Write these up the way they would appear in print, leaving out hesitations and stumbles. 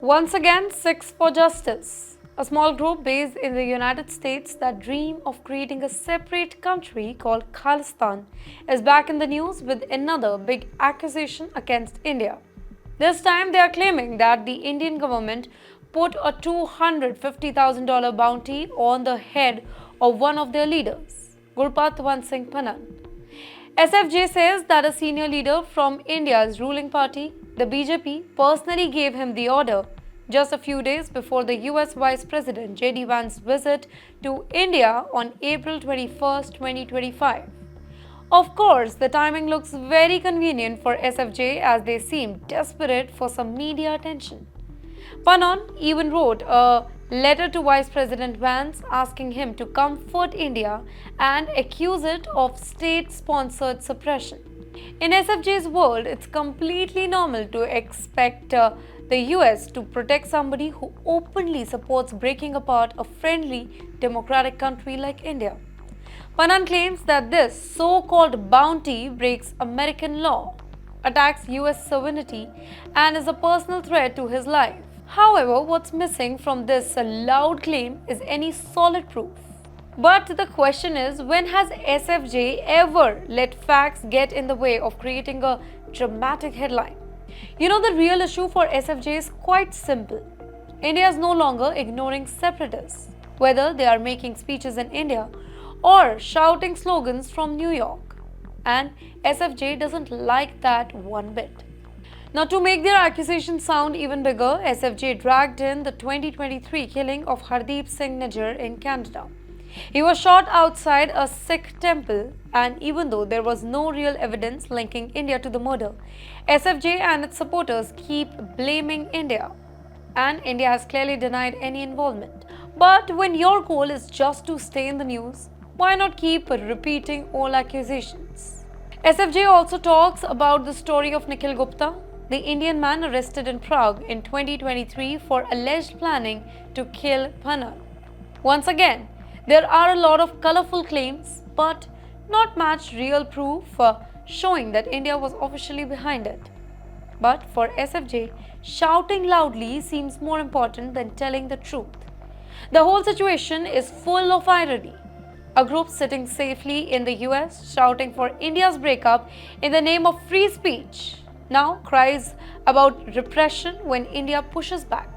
Once again, Sikhs for Justice. A small group based in the United States that dream of creating a separate country called Khalistan is back in the news with another big accusation against India. This time they are claiming that the Indian government put a $250,000 bounty on the head of one of their leaders, Gurpatwant Singh Pannun. SFJ says that a senior leader from India's ruling party, the BJP, personally gave him the order just a few days before the US Vice President JD Vance's visit to India on April 21, 2025. Of course, the timing looks very convenient for SFJ as they seem desperate for some media attention. Pannun even wrote a letter to Vice President Vance asking him to comfort India and accuse it of state-sponsored suppression. In SFJ's world, it's completely normal to expect the US to protect somebody who openly supports breaking apart a friendly, democratic country like India. Pannun claims that this so-called bounty breaks American law, attacks US sovereignty, and is a personal threat to his life. However, what's missing from this loud claim is any solid proof. But the question is, when has SFJ ever let facts get in the way of creating a dramatic headline? The real issue for SFJ is quite simple. India is no longer ignoring separatists, whether they are making speeches in India or shouting slogans from New York. And SFJ doesn't like that one bit. Now, to make their accusation sound even bigger, SFJ dragged in the 2023 killing of Hardeep Singh Nijjar in Canada. He was shot outside a Sikh temple, and even though there was no real evidence linking India to the murder, SFJ and its supporters keep blaming India. And India has clearly denied any involvement. But when your goal is just to stay in the news, why not keep repeating all accusations? SFJ also talks about the story of Nikhil Gupta, the Indian man arrested in Prague in 2023 for alleged planning to kill Pannun. Once again, there are a lot of colorful claims, but not much real proof showing that India was officially behind it. But for SFJ, shouting loudly seems more important than telling the truth. The whole situation is full of irony. A group sitting safely in the US shouting for India's breakup in the name of free speech now cries about repression when India pushes back.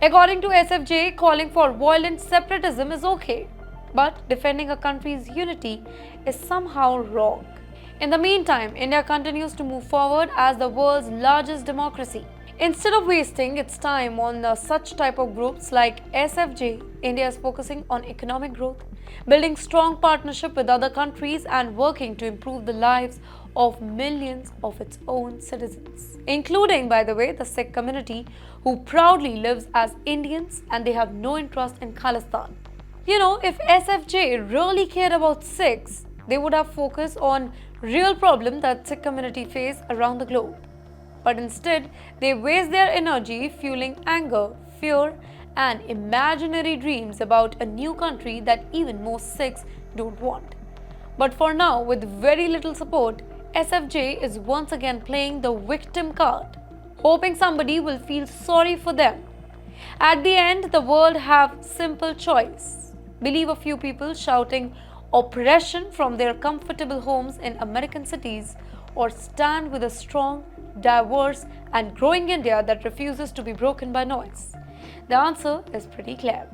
According to SFJ, calling for violent separatism is okay, but defending a country's unity is somehow wrong. In the meantime, India continues to move forward as the world's largest democracy. Instead of wasting its time on such type of groups like SFJ, India is focusing on economic growth, building strong partnership with other countries and working to improve the lives of millions of its own citizens, including, by the way, the Sikh community who proudly lives as Indians and they have no interest in Khalistan. If SFJ really cared about Sikhs, they would have focused on real problem that Sikh community face around the globe. But instead, they waste their energy fueling anger, fear, and imaginary dreams about a new country that even most Sikhs don't want. But for now, with very little support, SFJ is once again playing the victim card, hoping somebody will feel sorry for them. At the end, the world have simple choice. Believe a few people shouting oppression from their comfortable homes in American cities, or stand with a strong, diverse, and growing India that refuses to be broken by noise. The answer is pretty clear.